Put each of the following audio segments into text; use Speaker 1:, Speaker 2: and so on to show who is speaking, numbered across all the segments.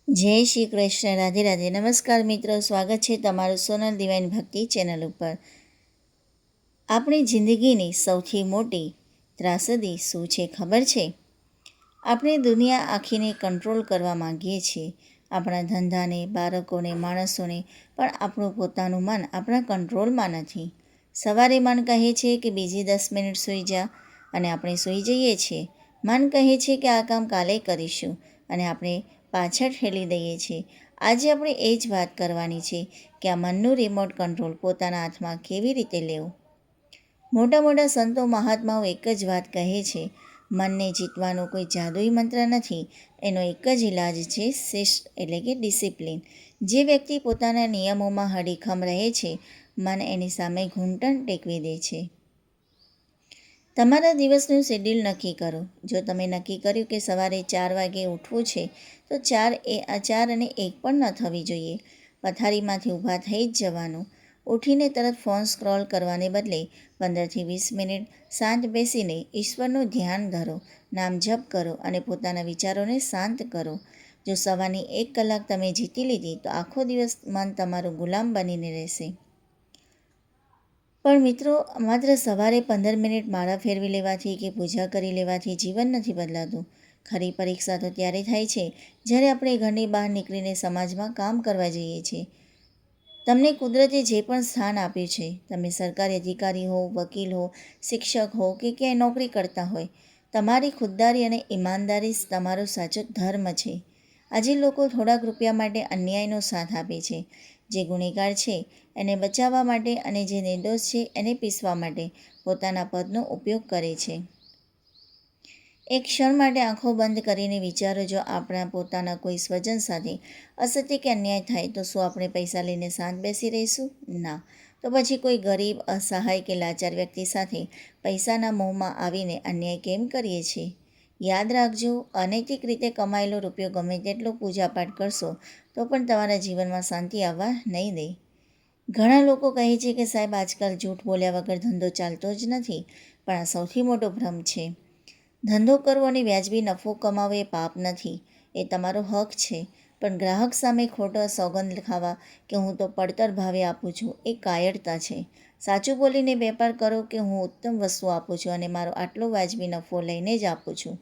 Speaker 1: જય શ્રી કૃષ્ણ. રાધે રાધે. નમસ્કાર મિત્રો, સ્વાગત છે તમારું સોનલ ડિવાઇન ભક્તિ ચેનલ ઉપર. આપણી જિંદગીની સૌથી મોટી ત્રાસદી શું છે ખબર છે? આપણે દુનિયા આખીને કંટ્રોલ કરવા માંગીએ છીએ, આપણા ધંધાને, બાળકોને, માણસોને, પણ આપણું પોતાનું મન આપણા કંટ્રોલમાં નથી. સવારે મન કહે છે કે બીજી 10 મિનિટ સૂઈ જા, અને આપણે સૂઈ જઈએ છીએ. મન કહે છે કે આ કામ કાલે કરીશું, અને આપણે પાછળ ઠેલી દઈએ છીએ. આજે આપણે એ જ વાત કરવાની છે કે આ મનનું રિમોટ કંટ્રોલ પોતાના હાથમાં કેવી રીતે લેવું. મોટા મોટા સંતો મહાત્માઓ એક જ વાત કહે છે, મનને જીતવાનો કોઈ જાદુઈ મંત્ર નથી. એનો એક જ ઇલાજ છે, શિસ્ત એટલે કે ડિસિપ્લિન. જે વ્યક્તિ પોતાના નિયમોમાં અડીખમ રહે છે, મન એની સામે ઘૂંટણ ટેકવી દે છે. તમારા દિવસનું શેડ્યુલ નક્કી કરો. જો તમે નક્કી કર્યું કે સવારે 4 વાગે ઉઠવું છે, તો 4 અને 1 પણ ન થવી જોઈએ. પથારીમાંથી ઊભા થઈ જ જવાનું. ઉઠીને તરત ફોન સ્ક્રોલ કરવાને બદલે 15થી 20 મિનિટ શાંત બેસીને ઈશ્વરનું ધ્યાન ધરો, નામ જપ કરો અને પોતાના વિચારોને શાંત કરો. જો સવારની 1 કલાક તમે જીતી લીધી, તો આખો દિવસ મન તમારું ગુલામ બનીને રહેશે. પણ મિત્રો, માત્ર સવારે 15 મિનિટ માળા ફેરવી લેવાથી કે પૂજા કરી લેવાથી જીવન નથી બદલાતું. ખરી પરીક્ષા તો ત્યારે થાય છે જ્યારે આપણે ઘરની બહાર નીકળીને સમાજમાં કામ કરવા જઈએ છીએ. તમને કુદરતે જે પણ સ્થાન આપ્યું છે, તમે સરકારી અધિકારી હો, વકીલ હો, શિક્ષક હો કે ક્યાંય નોકરી કરતા હોય, તમારી ખુદદારી અને ઈમાનદારી તમારો સાચો ધર્મ છે. આજે લોકો થોડાક રૂપિયા માટે અન્યાયનો સાથ આપે છે. જે ગુનેગાર છે એને બચાવવા માટે અને જે નિર્દોષ છે એને પીસવા માટે પોતાના પદનો ઉપયોગ કરે છે. એક ક્ષણ માટે આંખો બંધ કરીને વિચારો, જો આપણા પોતાના કોઈ સ્વજન સાથે અસત્ય કે અન્યાય થાય તો શું આપણે પૈસા લઈને શાંત બેસી રહીશું? ના. તો પછી કોઈ ગરીબ, અસહાય કે લાચાર વ્યક્તિ સાથે પૈસાના મોહમાં આવીને અન્યાય કેમ કરીએ છીએ? યાદ રાખજો, અનૈતિક રીતે કમાયેલો રૂપિયો ગમે તેટલો પૂજાપાઠ કરશો તો પણ તમારા જીવનમાં શાંતિ આવવા નહીં દે. ઘણા લોકો કહે છે કે સાહેબ, આજકાલ જૂઠ બોલ્યા વગર ધંધો ચાલતો જ નથી. પણ આ સૌથી મોટો ભ્રમ છે. ધંધો કરવો અને વ્યાજબી નફો કમાવો એ પાપ નથી, એ તમારો હક છે. પણ ગ્રાહક સામે ખોટો સોગંદ ખાવા કે હું તો પડતર ભાવે આપું છું, એ કાયરતા છે. સાચું બોલીને વેપાર કરો કે હું ઉત્તમ વસ્તુ આપું છું અને મારો આટલો વાજબી નફો લઈને જ આપું છું.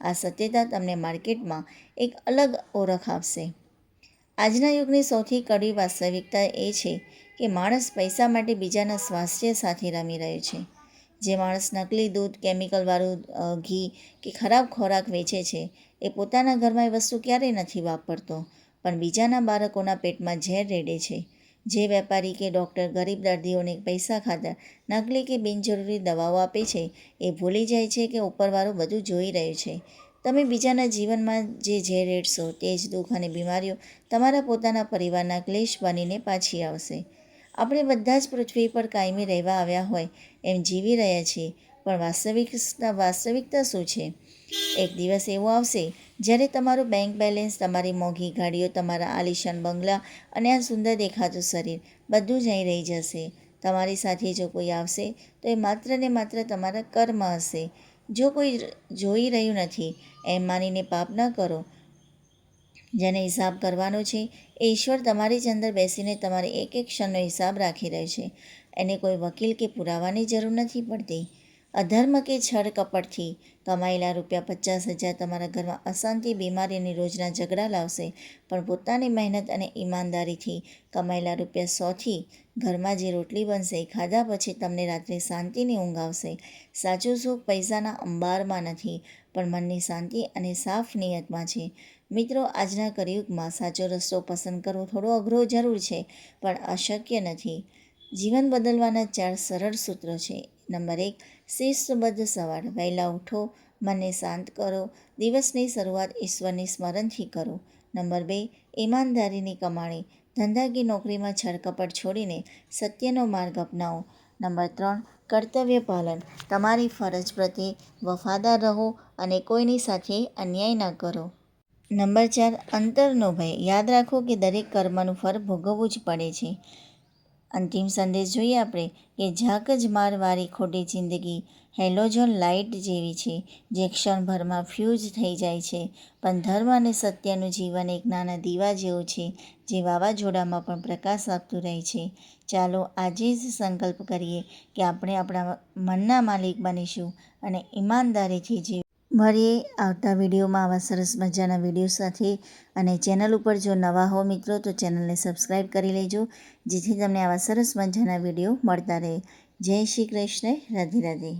Speaker 1: આ સત્યતા તમને માર્કેટમાં એક અલગ ઓળખ આપશે. આજના યુગની સૌથી કડવી વાસ્તવિકતા એ છે કે માણસ પૈસા માટે બીજાના સ્વાસ્થ્ય સાથે રમી રહ્યો છે. જે માણસ નકલી દૂધ, કેમિકલવાળું ઘી કે ખરાબ ખોરાક વેચે છે, એ પોતાના ઘરમાં એ વસ્તુ ક્યારેય નથી વાપરતો, પણ બીજાના બાળકોના પેટમાં ઝેર રેડે છે. જે વેપારી કે ડૉક્ટર ગરીબ દર્દીઓને પૈસા ખાતર નકલી કે બિનજરૂરી દવાઓ આપે છે, એ ભૂલી જાય છે કે ઉપરવાળો બધું જોઈ રહ્યો છે. તમે બીજાના જીવનમાં જે ઝેર રેડશો, તે જ દુઃખ અને બીમારીઓ તમારા પોતાના પરિવારના ક્લેશ બનીને પાછી આવશે. આપણે બધા જ પૃથ્વી પર કાયમી રહેવા આવ્યા હોય એમ જીવી રહ્યા છીએ, પણ વાસ્તવિકતા શું છે? એક દિવસ એવો આવશે જ્યારે તમારું બેંક બેલેન્સ, તમારી મોંઘી ગાડીઓ, તમારા આલિશાન બંગલા અને આ સુંદર દેખાતું શરીર બધું જ અહીં રહી જશે. તમારી સાથે જો કોઈ આવશે તો એ માત્ર ને માત્ર તમારા કર્મ હશે. જો કોઈ જોઈ રહ્યું નથી એમ માનીને પાપ ન કરો. જેને હિસાબ કરવાનો છે એ ઈશ્વર તમારી જ અંદર બેસીને તમારી એક એક ક્ષણનો હિસાબ રાખી રહ્યો છે. એને કોઈ વકીલ કે પુરાવાની જરૂર નથી પડતી. અધર્મ કે છળ કપટથી કમાયેલા રૂપિયા 50,000 તમારા ઘરમાં અશાંતિ, બીમારી અને રોજના ઝઘડા લાવશે, પણ પોતાની મહેનત અને ઈમાનદારીથી કમાયેલા રૂપિયા 100થી ઘરમાં જે રોટલી બનશે, ખાધા પછી તમને રાત્રે શાંતિની ઊંઘ આવશે. સાચું સુખ પૈસાના અંબારમાં નથી, પણ મનની શાંતિ અને સાફ નિયતમાં છે. મિત્રો, આજના કળિયુગમાં સાચો રસ્તો પસંદ કરવો થોડો અઘરો જરૂર છે, પણ અશક્ય નથી. જીવન બદલવાના 4 સરળ સૂત્રો છે. નંબર 1, શિસ્તબદ્ધ સવાર. વહેલા ઉઠો, મનને શાંત કરો, દિવસની શરૂઆત ઈશ્વરની સ્મરણથી કરો. નંબર 2, ઈમાનદારીની કમાણી. ધંધા કે નોકરીમાં છળકપટ છોડીને સત્યનો માર્ગ અપનાવો. નંબર 3, કર્તવ્ય પાલન. તમારી ફરજ પ્રત્યે વફાદાર રહો અને કોઈની સાથે અન્યાય ન કરો. નંબર 4, અંતરનો ભય. યાદ રાખો કે દરેક કર્મનું ફળ ભોગવવું જ પડે છે. અંતિમ સંદેશ જોઈએ આપણે કે ઝાક જ મારવાળી ખોટી જિંદગી હેલોજન લાઇટ જેવી છે જે ક્ષણભરમાં ફ્યુઝ થઈ જાય છે, પણ ધર્મ અને સત્યનું જીવન એક નાના દીવા જેવું છે જે વાવાઝોડામાં પણ પ્રકાશ આપતું રહે છે. ચાલો આજે જ સંકલ્પ કરીએ કે આપણે આપણા મનના માલિક બનીશું અને ઈમાનદારીથી જીવીશું. મળીએ આવતા વિડીયોમાં આવા સરસ મજાના વિડીયો સાથે. અને ચેનલ ઉપર જો નવા હો મિત્રો તો ચેનલને સબસ્ક્રાઈબ કરી લેજો, જેથી તમને આવા સરસ મજાના વિડીયો મળતા રહે. જય શ્રી કૃષ્ણ. રાધે રાધે.